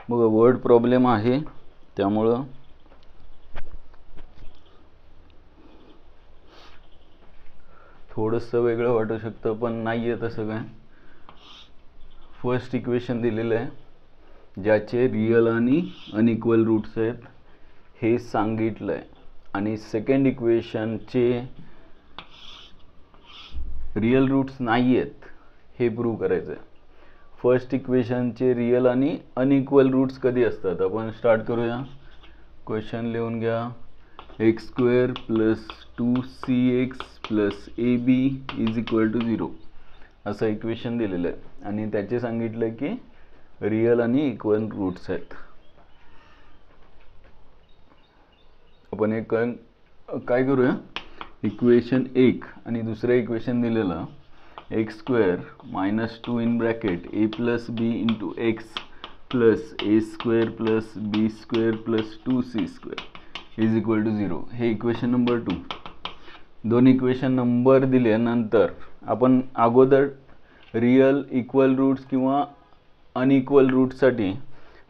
बघा word problem आहे, त्यामुळं थोडंसं वेगळं वाटू शकतं, पण नाही आहे तसं काय. फर्स्ट इक्वेशन दिलेलं आहे ज्याचे रियल आणि अनइक्वल रूट्स आहेत हे सांगितलं आहे, आणि सेकंड इक्वेशनचे रियल रूट्स नाही आहेत हे प्रूव्ह करायचं आहे. फर्स्ट इक्वेशनचे रियल आणि अनइक्वल रूट्स कधी असतात आपण स्टार्ट करूया. क्वेश्चन लिहून घ्या. x² + 2cx + ab = 0 असं इक्वेशन दिलेलं आहे, आणि त्याचे सांगितलं की रियल आणि इक्वल रूट्स आहेत. आपण एक काय करूया, इक्वेशन 1 आणि दुसरं इक्वेशन दिलेलं x² - 2 (a + b × x + a² + b² + 2c² = 0 हे इक्वेशन नंबर 2. दोन इक्वेशन नंबर दिल्यानंतर आपण अगोदर रियल इक्वल रूट्स किंवा अनइक्वल रूट्ससाठी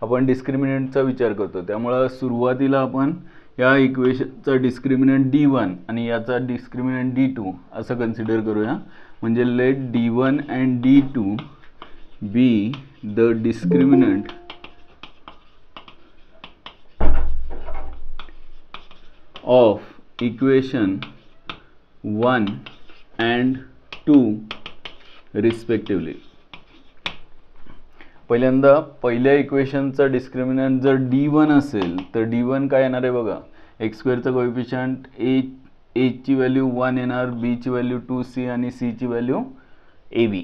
आपण डिस्क्रिमिनंटचा विचार करतो. त्यामुळे सुरुवातीला आपण या इक्वेशनचा डिस्क्रिमिनंट d1 आणि याचा डिस्क्रिमिनंट d2 असं कन्सिडर करूया. म्हणजे let d1 and d2 be the discriminant of equation 1 and 2 respectively. पहिल्यांदा पहिल्या इक्वेशनचा डिस्क्रिमिनंट जर d1 असेल तर d1 काय येणार आहे बघा, x² चा कोएफिशियंट a ची व्हॅल्यू 1 येणार, b ची व्हॅल्यू 2c आणि c ची व्हॅल्यू ab.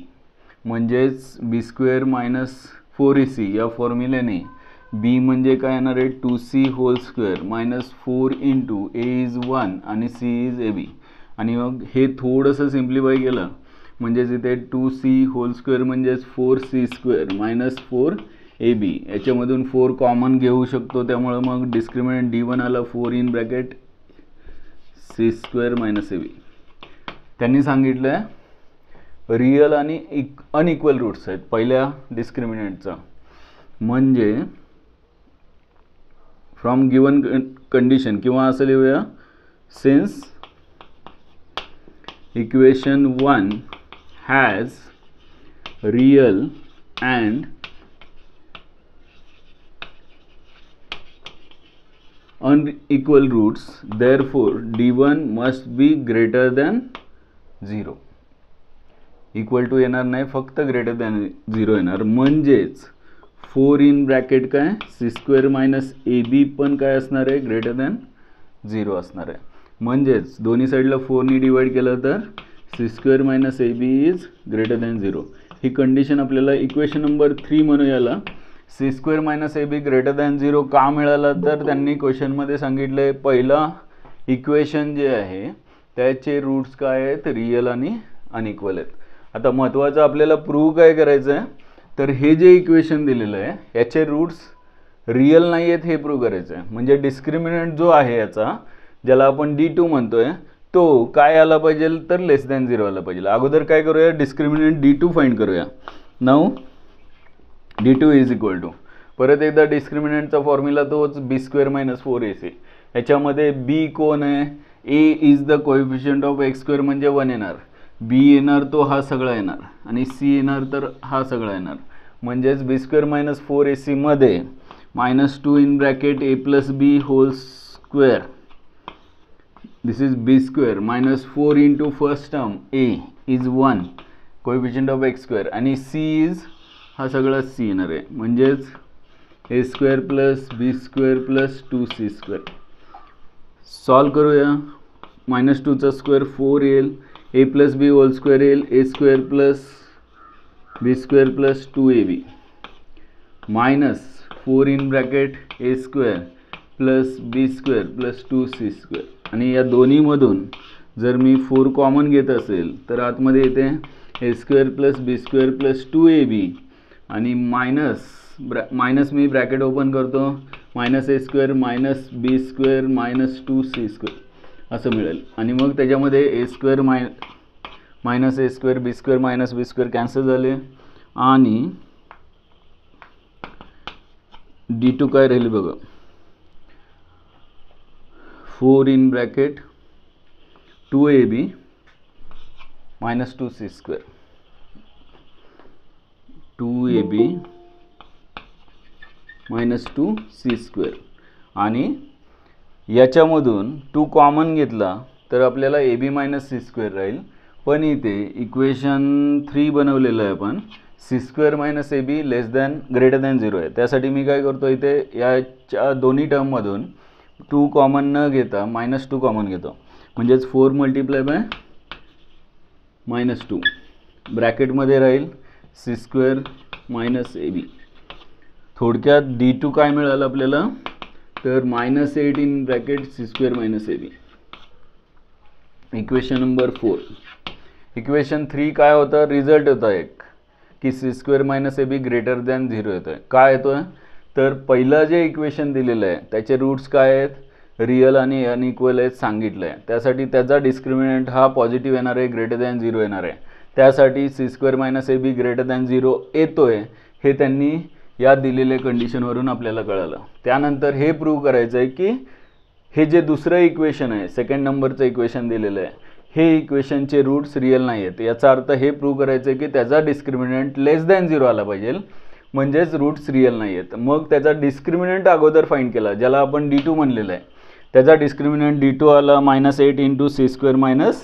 म्हणजेच b² - 4ac या फॉर्म्युलेने b म्हणजे काय येणार आहे 2c² - 4 × a is 1 आणि c is ab. आणि मग हे थोडंसं सिम्प्लिफाय केलं म्हणजेच इथे 2c² म्हणजेच 4c² - 4ab. याच्यामधून 4 कॉमन घेऊ शकतो, त्यामुळे मग डिस्क्रिमिनंट d1 आला 4 (c² - ab. त्यांनी सांगितलं रियल आणि अनइक्वल रूट्स आहेत पहिल्या डिस्क्रिमिनंटचा. म्हणजे फ्रॉम गिवन कंडिशन किंवा असं लिहूया, since equation 1 has real and unequal roots, therefore d1 must be greater than 0. Equal to येणार नाही, फक्त ग्रेटर दॅन 0 येणार. म्हणजेच 4 काय c² - ab पण काय असणार आहे ग्रेटर दॅन 0 असणार आहे. म्हणजेच दोन्ही साईडला 4 ने डिवाइड केलं तर c² - ab is greater than 0. He condition आपल्याला इक्वेशन नंबर 3 म्हणू याला. c² - ab ग्रेटर दॅन 0 का मिळाला तर त्यांनी क्वेश्चनमध्ये सांगितलं पहिला इक्वेशन जे आहे त्याचे रूट्स काय आहेत रियल आणि अनइक्वल आहेत. आता महत्त्वाचं आपल्याला प्रूव्ह काय करायचं आहे तर हे जे इक्वेशन दिलेलं आहे याचे रूट्स रियल नाही आहेत हे प्रूव्ह करायचं आहे. म्हणजे डिस्क्रिमिनंट जो आहे याचा ज्याला आपण d2 म्हणतोय तो काय आला पाहिजे तर <0 आला पाहिजे. अगोदर काय करूया डिस्क्रिमिनंट d2 फाइंड करूया. Now d2 is equal to परत एकदा डिस्क्रिमिनंटचा फॉर्म्युला तोच b² - 4ac. याच्यामध्ये b कोण आहे, a is the coefficient of x² म्हणजे 1 येणार, b येणार तो हा सगळा येणार आणि c येणार तर हा सगळा येणार. म्हणजेच b² - 4ac मध्ये -2 (a + b whole, this is b² - 4 × first term a is 1 coefficient of x² आणि c इज हा सगळा c येणार आहे. म्हणजेच a² + b² + 2c². सॉल्व करूया. -2 चा स्क्वेअर 4 येईल, a + b होल² येईल, a² + b² + 2ab -4 (a² + b² + 2c². आणि या दोन्हीमधून जर मी 4 कॉमन घेत असेल तर आतमध्ये येते a² + b² + 2ab आणि मायनस मी ब्रॅकेट ओपन करतो -a² - b² - 2c² असं मिळेल. आणि मग त्याच्यामध्ये a² - a², b² - b² cancel झाले आणि D2 काय राहील बघा, 4 in bracket 2ab minus 2c square, 2ab minus 2c square. आणि याच्यामधून 2 कॉमन घेतला तर आपल्याला ab मायनस सी स्क्वेअर राहील. पण इथे इक्वेशन 3 बनवलेलं आहे आपण, सी स्क्वेअर मायनस ए b less than greater than 0 आहे. त्यासाठी मी काय करतो, इथे याच्या दोन्ही टर्ममधून 2 कॉमन न घेता -2 कॉमन घेतो. म्हणजेच 4 मल्टिप्लाय बाय -2 ब्रॅकेटमध्ये राहील सी स्क्वेअर मायनस ए बी. थोडक्यात D2 काय मिळालं आपल्याला, तर -8 in bracket C square minus A B. Equation number 4. Equation 3 काय होतं, रिझल्ट होता एक की सी स्क्वेअर मायनस ए बी ग्रेटर दॅन 0 येतो आहे. काय येतो आहे, तर पहिलं जे इक्वेशन दिलेलं आहे त्याचे रूट्स काय आहेत, रिअल आणि अनइक्वल आहेत सांगितलं आहे. त्यासाठी त्याचा डिस्क्रिमिनंट हा पॉझिटिव्ह येणार आहे, ग्रेटर दॅन 0 येणार आहे. त्यासाठी सी स्क्वेअर मायनस ए बी ग्रेटर दॅन 0 येतो आहे, हे त्यांनी या दिलेल्या कंडिशनवरून आपल्याला कळालं. त्यानंतर हे प्रूव्ह करायचं आहे की हे जे दुसरं इक्वेशन आहे, सेकंड नंबरचं इक्वेशन दिलेलं आहे, हे इक्वेशनचे रूट्स रिअल नाही आहेत. याचा अर्थ हे प्रूव्ह करायचं आहे की त्याचा डिस्क्रिमिनंट लेस दॅन 0 आला पाहिजे, म्हणजेच रूट्स रिअल नाही आहेत. मग त्याचा डिस्क्रिमिनंट अगोदर फाइंड केला, ज्याला आपण D2 म्हणलेलं आहे. त्याचा डिस्क्रिमिनंट D2 आला -8 इंटू सी स्क्वेअर मायनस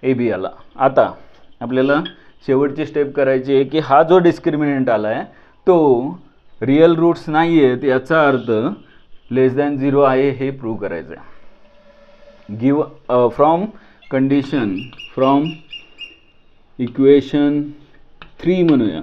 ए बी आला. आता आपल्याला शेवटची स्टेप करायची आहे की हा जो डिस्क्रिमिनंट आला आहे तो रिअल रूट्स नाही आहेत, याचा अर्थ लेस दॅन 0 आहे हे प्रूव्ह करायचं आहे. Give from condition from equation 3 म्हणूया.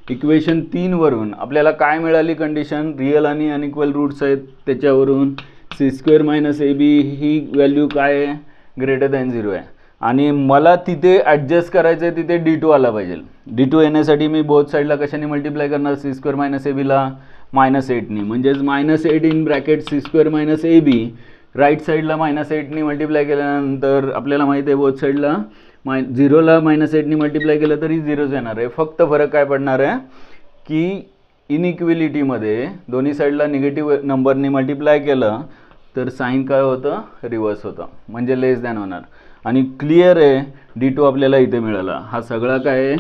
इक्वेशन 3 वरून आपल्याला काय मिळाली कंडिशन, रिअल आणि अनइक्वल रूट्स आहेत. त्याच्यावरून सी स्क्वेअर मायनस ए बी ही व्हॅल्यू काय आहे, ग्रेटर दॅन 0 आहे. आणि मला तिथे ॲडजस्ट करायचं आहे, तिथे D2 आला पाहिजे. D2 येण्यासाठी मी बोथ साईडला कशाने मल्टिप्लाय करणार, सी स्क्वेअर मायनस ए बीला -8नी. म्हणजेच -8 in bracket C square minus A B. Right साईडला -8नी मल्टिप्लाय केल्यानंतर आपल्याला माहिती आहे बोथ साईडला 0ला -8नी मल्टिप्लाय केलं तरी 0च येणार आहे. फक्त फरक काय पडणार आहे की इनइक्विलिटीमध्ये दोन्ही साईडला निगेटिव्ह नंबरनी मल्टिप्लाय केलं तर साईन काय होतं, रिव्हर्स होतं, म्हणजे लेस दॅन होणार. आणि क्लिअर आहे D2 आपल्याला इथे मिळाला. हा सगळा काय आहे,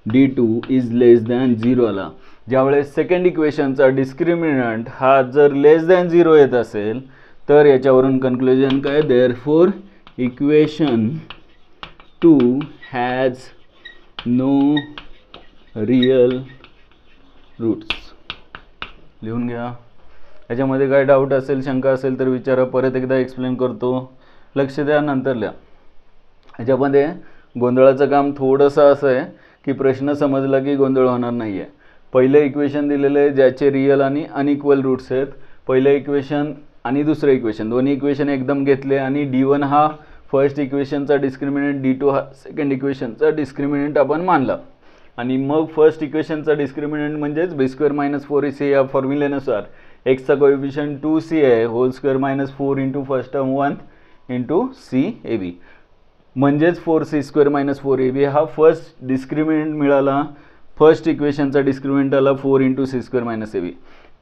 D2 इज लेस दॅन 0 आला. ज्यावेळेस सेकंड इक्वेशनचा डिस्क्रिमिनंट हा जर लेस दॅन 0 येत असेल तर याच्यावरून कन्क्लुजन काय, therefore equation 2 has no real roots. लिहून घ्या. याच्यामध्ये काय डाऊट असेल, शंका असेल तर विचारा. परत एकदा एक्सप्लेन करतो, लक्ष द्या, नंतर लिहा. याच्यामध्ये गोंधळाचं काम थोडंसं असं आहे की प्रश्न समजला की गोंधळ होणार नाही आहे. पहिलं इक्वेशन दिलेलं आहे ज्याचे रिअल आणि अनइक्वल रूट्स आहेत. पहिलं इक्वेशन आणि दुसरं इक्वेशन, दोन्ही इक्वेशन एकदम घेतले आणि D1 हा फर्स्ट इक्वेशनचा डिस्क्रिमिनंट, D2 हा सेकंड इक्वेशनचा डिस्क्रिमिनंट आपण मानला. आणि मग फर्स्ट इक्वेशनचा डिस्क्रिमिनंट म्हणजेच बी स्क्वेअर मायनस 4ac या फॉर्म्युलेनुसार एक्सचा कोएफिशियंट 2c आहे, whole square minus 4 into first term 1 into C A B, म्हणजेच 4c स्क्वेअर मायनस 4ab हा फर्स्ट डिस्क्रिमिनंट मिळाला. फर्स्ट इक्वेशनचा डिस्क्रिमिनंट आला 4 इंटू सी स्क्वेअर मायनस ए बी.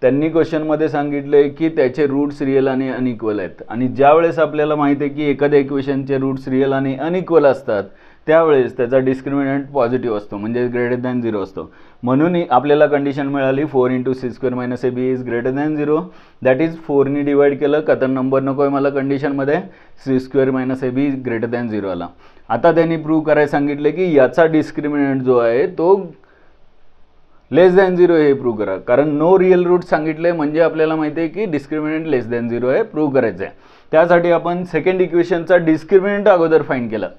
त्यांनी क्वेश्चनमध्ये सांगितलं आहे की त्याचे रूट्स रिअल आणि अनइक्वल आहेत. आणि ज्यावेळेस आपल्याला माहिती आहे की एखाद्या इक्वेशनचे रूट्स रिअल आणि अनइक्वल असतात त्यावेळेस त्याचा डिस्क्रिमिनंट पॉझिटिव्ह असतो, म्हणजे ग्रेटर दॅन 0 असतो. म्हणून आपल्याला कंडिशन मिळाली 4 into C square minus A B is greater than 0. That is 4नी डिवाइड केलं का तर नंबर नको आहे मला कंडिशनमध्ये, सी स्क्वेअर मायनस ए बी ग्रेटर दॅन 0 आला. आता त्यांनी प्रूव्ह करायला सांगितले की याचा डिस्क्रिमिनंट जो आहे तो लेस दॅन 0 हे प्रूव्ह करा. कारण नो रिअल रूट सांगितले म्हणजे आपल्याला माहिती आहे की डिस्क्रिमिनंट लेस दॅन 0 आहे, प्रूव्ह करायचं आहे. त्यासाठी आपण सेकंड इक्वेशनचा डिस्क्रिमिनंट अगोदर फाइंड केला.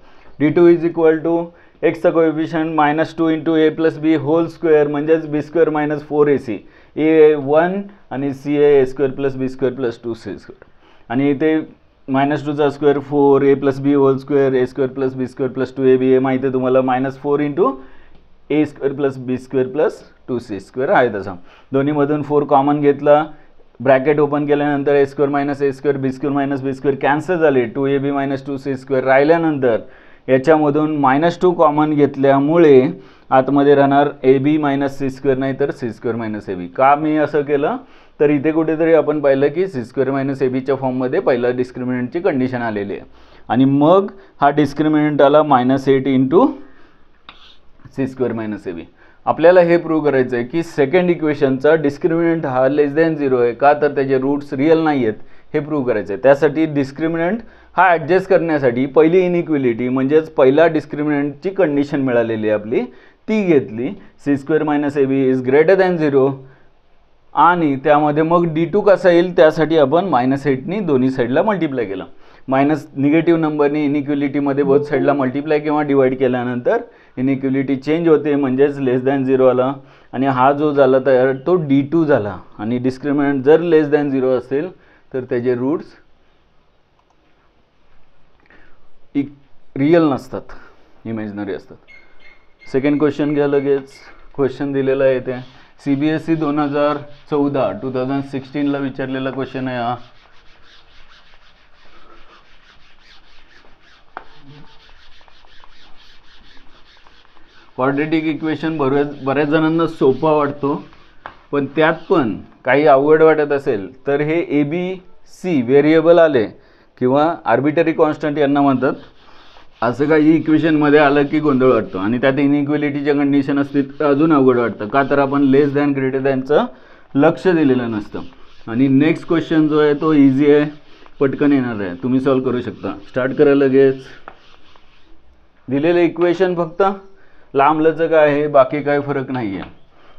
D2 इज इक्वल टू एक्सचा कोएफिशियंट -2 इंटू ए प्लस बी होल स्क्वेअर, म्हणजेच बी स्क्वेअर मायनस 4ac, ए 1 आणि सी ए square plus B square plus 2c square. आणि इथे -2चा स्क्वेअर 4 ए प्लस बी होल स्क्वेअर ए square plus B square plus 2ab हे माहिती आहे तुम्हाला, -4 इंटू ए square plus B square plus 2c square आहे. तसा दोन्हीमधून 4 कॉमन घेतला, ब्रॅकेट ओपन केल्यानंतर ए square minus A square B square minus B square cancel झाले, 2ab minus 2c square राहिल्यानंतर याच्यामधून -2 कॉमन घेतल्यामुळे आतमध्ये राहणार A B minus C square, नाही तर सी स्क्वेअर मायनस ए बी. का मी असं केलं तर इथे कुठेतरी आपण पाहिलं की सी स्क्वेअर मायनस ए बीच्या फॉर्ममध्ये पहिला डिस्क्रिमिनंटची कंडिशन आलेली आहे आणि मग हा डिस्क्रिमिनंट आला -8 इंटू सी स्क्वेअर मायनस ए बी. आपल्याला हे प्रूव्ह करायचं आहे की सेकंड इक्वेशनचा डिस्क्रिमिनंट हा लेस दॅन 0 आहे. का तर त्याचे रूट्स रिअल नाही आहेत हे प्रूव्ह करायचं आहे. त्यासाठी डिस्क्रिमिनंट हा ॲडजस्ट करण्यासाठी पहिली इनइक्वेलिटी म्हणजेच पहिला डिस्क्रिमिनंटची कंडिशन मिळालेली आहे आपली ती घेतली, C square minus A B is greater than 0, आणि त्यामध्ये मग D2 कसा येईल त्यासाठी आपण -8नी दोन्ही साईडला मल्टिप्लाय केलं. मायनस निगेटिव्ह नंबरनी इनइक्वेलिटीमध्ये बोथ साईडला मल्टिप्लाय किंवा डिवाइड केल्यानंतर इनइक्वेलिटी चेंज होते म्हणजेच लेस दॅन 0 आला आणि हा जो झाला तयार तो D2 झाला. आणि डिस्क्रिमिनंट जर लेस दॅन 0 असेल तर त्याचे रूट्स रिअल नसतात, इमॅजिनरी असतात. सेकंड क्वेश्चन घ्या लगेच. क्वेश्चन दिलेला आहे ते CBSE 2014-2016ला विचारलेला क्वेश्चन आहे हा. क्वाड्रेटिक इक्वेशन बऱ्याच जणांना सोपा वाटतो, पण त्यात पण काही अवघड वाटत असेल तर हे ABC व्हेरिएबल आले किंवा आर्बिटरी कॉन्स्टंट यांना म्हणतात, असं काही इक्वेशनमध्ये आलं की गोंधळ वाटतो आणि त्यात इनइक्वेलिटीच्या कंडिशन असते तर अजून अवघड वाटतं. का तर आपण लेस दॅन ग्रेटर दॅनचं लक्ष दिलेलं नसतं. आणि नेक्स्ट क्वेश्चन जो आहे तो इझी आहे, पटकन येणार आहे, तुम्ही सॉल्व करू शकता. स्टार्ट करा लगेच. दिलेलं इक्वेशन फक्त लांब लचक आहे, बाकी काही फरक नाही आहे.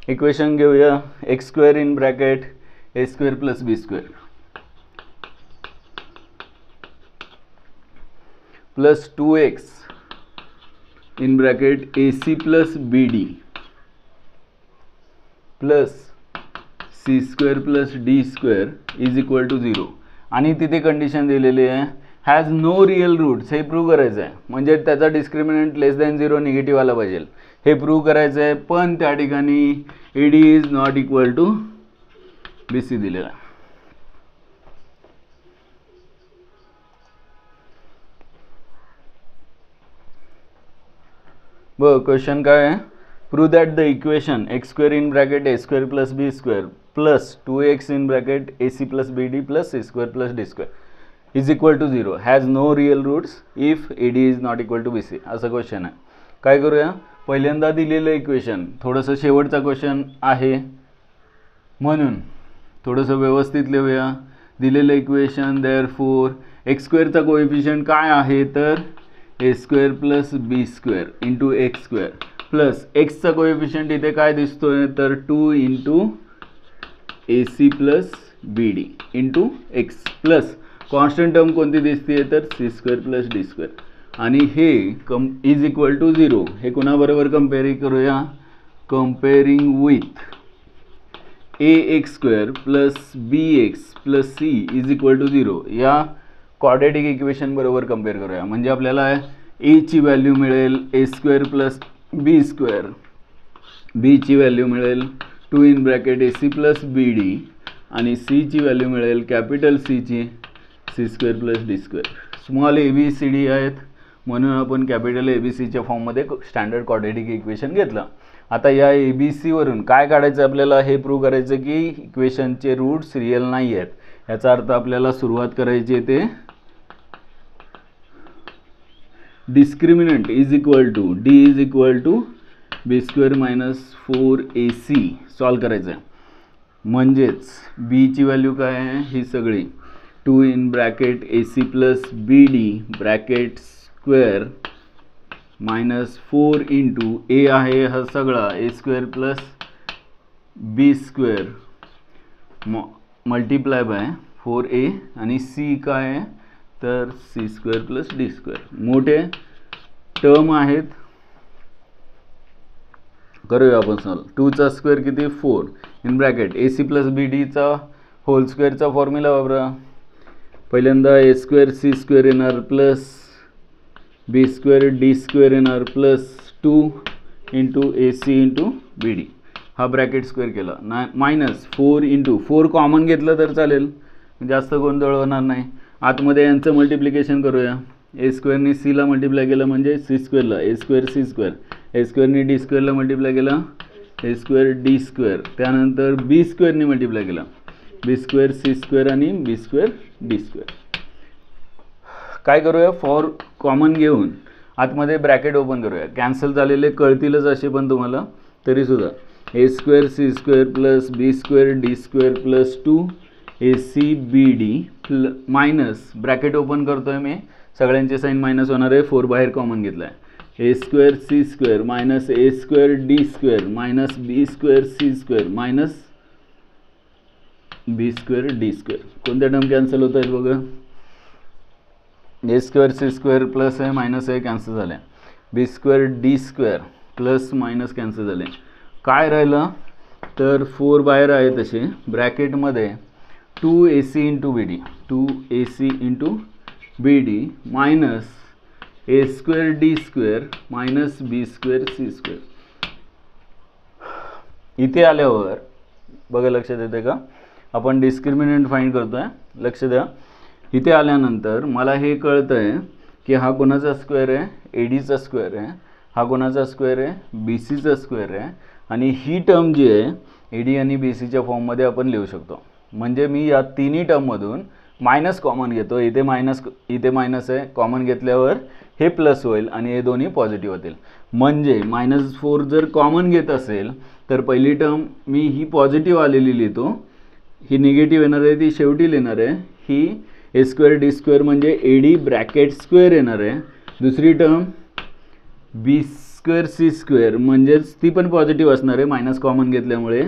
इक्वेशन घेऊया. x² in bracket a² + b² plus 2x in bracket AC + BD plus C² + D² is equal to 0. आणि तिथे कंडिशन दिलेली आहे हॅज नो रिअल रूट्स. हे प्रूव्ह करायचं आहे म्हणजे त्याचा डिस्क्रिमिनंट लेस दॅन 0 निगेटिव्ह आला पाहिजे, हे प्रूव्ह करायचं आहे. पण त्या ठिकाणी AD is not equal to BC दिलेला आहे. बघ क्वेश्चन काय आहे. Prove that the equation x² in bracket a² + b² plus 2x in bracket AC + BD plus C² + D² is equal to 0 has no real roots if AD is not equal to BC. असं question आहे. काय करूया, पहिल्यांदा दिलेलं equation, थोडंसं शेवटचा question आहे म्हणून थोडंसं व्यवस्थित लिहूया. दिलेलं इक्वेशन देअरफॉर x² चा कोएफिशियंट काय आहे तर a² + b² into x² plus एक्सचा कोएफिशियंट इथे काय दिसतोय तर 2 into AC + BD into x plus constant term कोणती दिसते तर C² + D² आणि हे इज इक्वल टू 0. हे कोणाबरोबर कंपेअर करूया, comparing with ax² + bx + c is equal to 0 या क्वाड्रेटिक इक्वेशन बरोबर कंपेअर करूया. म्हणजे आपल्याला a ची व्हॅल्यू मिळेल a² + b², b ची व्हॅल्यू मिळेल 2 इन ब्रॅकेट AC + BD आणि c ची व्हॅल्यू मिळेल कॅपिटल C ची C² + D². स्मॉल ABCD आहेत म्हणून आपण कॅपिटल ABCच्या फॉर्ममध्ये स्टँडर्ड क्वाड्रेटिक इक्वेशन घेतलं. आता या ABC वरून काय काढायचं आपल्याला, हे प्रूव्ह करायचं की इक्वेशनचे रूट्स रिअल नाही आहेत. याचा अर्थ आपल्याला सुरुवात करायची आहे ते discriminant is equal to D is equal to B² - 4AC solve करायचं आहे. म्हणजेच B ची व्हॅल्यू काय आहे ही सगळी 2 in bracket AC + BD bracket square -4 into A आहे हा सगळा a² + b² multiply by 4A आणि C काय आहे तर C² + D². मोठे टर्म आहेत, करूया आपण सॉल्व. 2 चा स्क्वेअर किती 4 इन ब्रॅकेट AC + BD चा होल स्क्वेअरचा फॉर्म्युला वापरा. पहिल्यांदा a² C² येणार प्लस b² D² येणार plus 2 into AC into BD हा ब्रॅकेट स्क्वेअर केला -4 इंटू 4 कॉमन घेतलं तर चालेल, जास्त गोंधळ होणार नाही. आतमध्ये यांचं मल्टिप्लिकेशन करूया. a² नी C ला मल्टिप्लाय केलं म्हणजे C² ला a² C² ए स्क्वेअरनी डी स्क्वेअरला मल्टिप्लाय केलं, ए स्क्वेअर डी स्क्वेअर, त्यानंतर बी स्क्वेअरनी मल्टिप्लाय केलं, बी स्क्वेअर सी स्क्वेअर आणि बी स्क्वेअर डी स्क्वेअर. काय करूया, फॉर कॉमन घेऊन आतमध्ये ब्रॅकेट ओपन करूया. कॅन्सल झालेले कळतीलच असे पण तुम्हाला, तरीसुद्धा A square C square plus B square D square plus 2ac minus bracket open करतोय मी, सगळ्यांचे साईन मायनस होणार आहे, 4 बाहेर कॉमन घेतला आहे. A square C square minus A square D square minus B square C square minus B square D square. कोणत्या term cancel होत आहेत बघा, A square C square plus आहे मायनस आहे कॅन्सल झाले, B square D square plus minus cancel झाले. काय राहिलं तर 4 बाहेर आहे तसे, ब्रॅकेटमध्ये 2ac into B D, 2ac into B D minus A square D square minus B square C square. इथे आल्यावर बघा लक्षात येते का, आपण डिस्क्रिमिनंट फाइंड करतोय, लक्ष द्या. इथे आल्यानंतर मला हे कळतं आहे की हा कोणाचा स्क्वेअर आहे, ए डीचा स्क्वेअर आहे, हा कोणाचा स्क्वेअर आहे, बी सीचा स्क्वेअर आहे, आणि ही टर्म जी आहे ए डी आणि बी सीच्या फॉर्ममध्ये आपण लिहू शकतो. म्हणजे मी या तिन्ही टर्ममधून मायनस कॉमन घेतो, इथे मायनस आहे, कॉमन घेतल्यावर हे प्लस होईल आणि हे दोन्ही पॉझिटिव्ह होतील. म्हणजे -4 जर कॉमन घेत असेल तर पहिली टर्म मी ही पॉझिटिव्ह आलेली लिहितो, ही निगेटिव्ह येणार आहे ती शेवटी लिहिणार आहे, ही ए स्क्वेअर डी स्क्वेअर म्हणजे ए डी ब्रॅकेट स्क्वेअर येणार आहे. दुसरी टर्म बी स्क्वेअर सी स्क्वेअर म्हणजेच ती पण पॉझिटिव्ह असणार आहे मायनस कॉमन घेतल्यामुळे,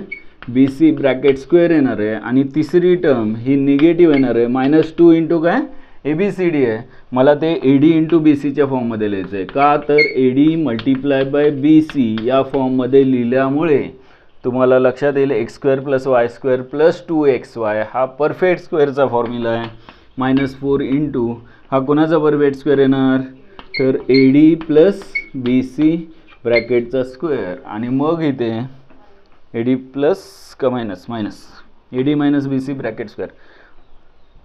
बी सी ब्रॅकेट स्क्वेअर येणार आहे. आणि तिसरी टर्म ही निगेटिव्ह येणार आहे, -2 इंटू काय ए बी सी डी आहे, मला ते ए डी इंटू बी सीच्या फॉर्ममध्ये लिहायचं आहे. का तर A D multiply by B C या फॉर्ममध्ये लिहिल्यामुळे तुम्हाला लक्षात येईल X square plus Y square plus 2xy हा परफेक्ट स्क्वेअरचा फॉर्म्युला आहे. -4 इंटू हा कोणाचा परफेक्ट स्क्वेअर येणार तर A D plus B C ब्रॅकेटचा स्क्वेअर, आणि मग इथे ए डी प्लस का minus A D minus B C bracket square.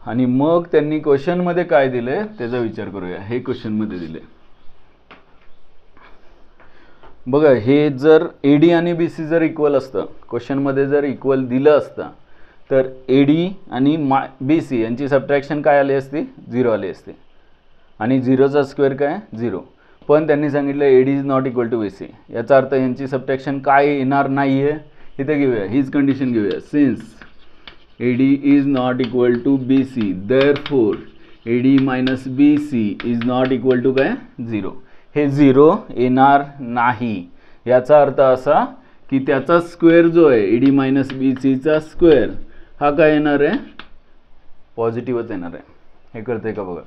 आणि मग त्यांनी क्वेश्चनमध्ये काय दिले त्याचा विचार करूया. हे क्वेश्चनमध्ये दिले बघा, हे जर ए डी आणि बी सी जर इक्वल असतं, क्वेश्चनमध्ये जर इक्वल दिलं असतं तर ए डी आणि बी सी यांची सबट्रॅक्शन काय आली असती, 0 आली असते, आणि 0चा स्क्वेअर काय 0. पण त्यांनी सांगितलं A D is not equal to B C, याचा अर्थ यांची सबट्रॅक्शन काय येणार नाही आहे. इथे घेऊया, हीच कंडिशन घेऊया, since A D is not equal to B C therefore A D minus B C is not equal to काय 0. हे 0 येणार नाही, याचा अर्थ असा की त्याचा स्क्वेअर जो आहे ए डी मायनस बी सीचा स्क्वेअर हा काय येणार आहे, पॉझिटिव्हच येणार आहे. हे कळतंय का बघा.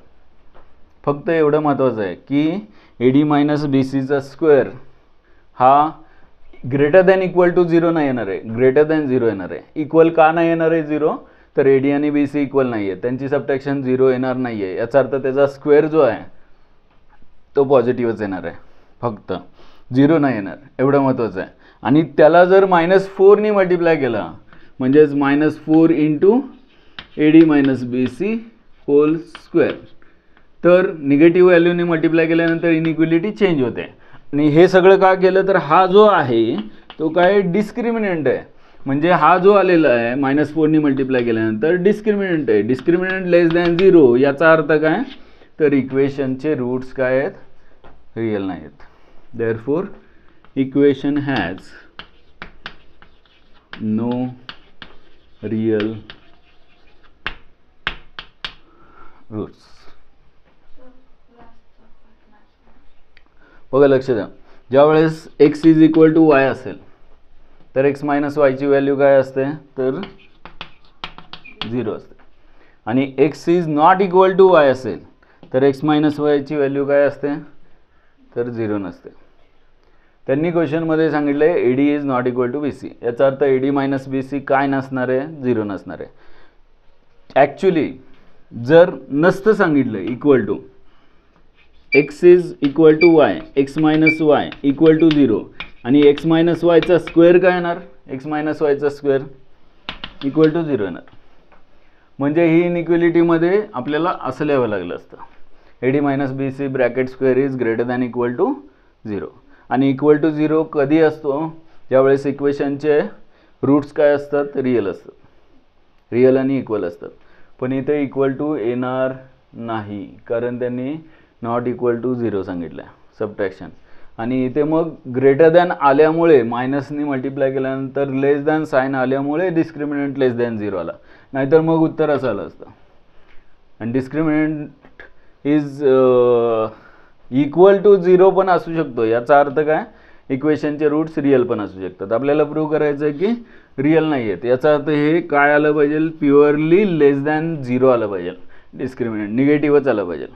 फक्त एवढं महत्त्वाचं आहे की ए डी मायनस बी सीचा स्क्वेअर हा ग्रेटर दॅन इक्वल टू 0 नाही येणार आहे, ग्रेटर दॅन 0 येणार आहे. इक्वल का नाही येणार आहे 0, तर ए डी आणि बी सी इक्वल नाही आहे, त्यांची सबट्रॅक्शन 0 येणार नाही आहे, याचा अर्थ त्याचा स्क्वेअर जो आहे तो पॉझिटिव्हच येणार आहे, फक्त 0 नाही येणार, एवढं महत्त्वाचं आहे. आणि त्याला जर -4 नी मल्टिप्लाय केला म्हणजेच -4 into A D minus B C whole square, तर निगेटिव्ह व्हॅल्यूने मल्टिप्लाय केल्यानंतर इनइक्वलिटी चेंज होते. आणि हे सगळं का केलं तर हा जो आहे तो काय डिस्क्रिमिनंट आहे, म्हणजे हा जो आलेला आहे -4 नी मल्टिप्लाय केल्यानंतर डिस्क्रिमिनंट आहे, डिस्क्रिमिनंट लेस दॅन 0, याचा अर्थ काय तर इक्वेशनचे रूट्स काय आहेत, रिअल नाही आहेत. Therefore equation has no real roots. बघा लक्ष द्या, ज्यावेळेस x is equal to Y असेल तर x मायनस वायची व्हॅल्यू काय असते तर 0 असते, आणि x is not equal to Y असेल तर x मायनस वायची व्हॅल्यू काय असते तर 0 नसते. त्यांनी क्वेश्चनमध्ये सांगितलं आहे A D is not equal to B C, याचा अर्थ A D minus B C काय नसणार आहे 0 नसणार आहे. ॲक्च्युली जर नसतं सांगितलं equal to x is equal to Y, X minus Y equal to 0, आणि एक्स मायनस वायचा स्क्वेअर काय येणार, एक्स मायनस वायचा स्क्वेअर इक्वल टू 0 येणार. म्हणजे ही इनइक्वलिटीमध्ये आपल्याला असं लिहावं लागलं असतं, A D minus B C bracket square is greater than equal to 0. आणि इक्वल टू 0 कधी असतो, ज्यावेळेस इक्वेशनचे रूट्स काय असतात, रिअल असतात, रिअल आणि इक्वल असतात. पण इथे इक्वल टू येणार नाही, कारण त्यांनी नॉट इक्वल टू 0 सांगितलं आहे, सबट्रॅक्शन. आणि इथे मग ग्रेटर दॅन आल्यामुळे मायनसनी मल्टिप्लाय केल्यानंतर लेस दॅन साईन आल्यामुळे डिस्क्रिमिनंट लेस दॅन 0 आला, नाहीतर मग उत्तर असं आलं असतं. आणि डिस्क्रिमिनंट इज इक्वल टू 0 पण असू शकतो. याचा अर्थ काय, इक्वेशनचे रूट्स रिअल पण असू शकतात. आपल्याला प्रूव्ह करायचं आहे की रिअल नाही आहेत. याचा अर्थ हे काय आलं पाहिजे, प्युअरली लेस दॅन 0 आलं पाहिजे, डिस्क्रिमिनंट निगेटिव्हच आलं पाहिजे.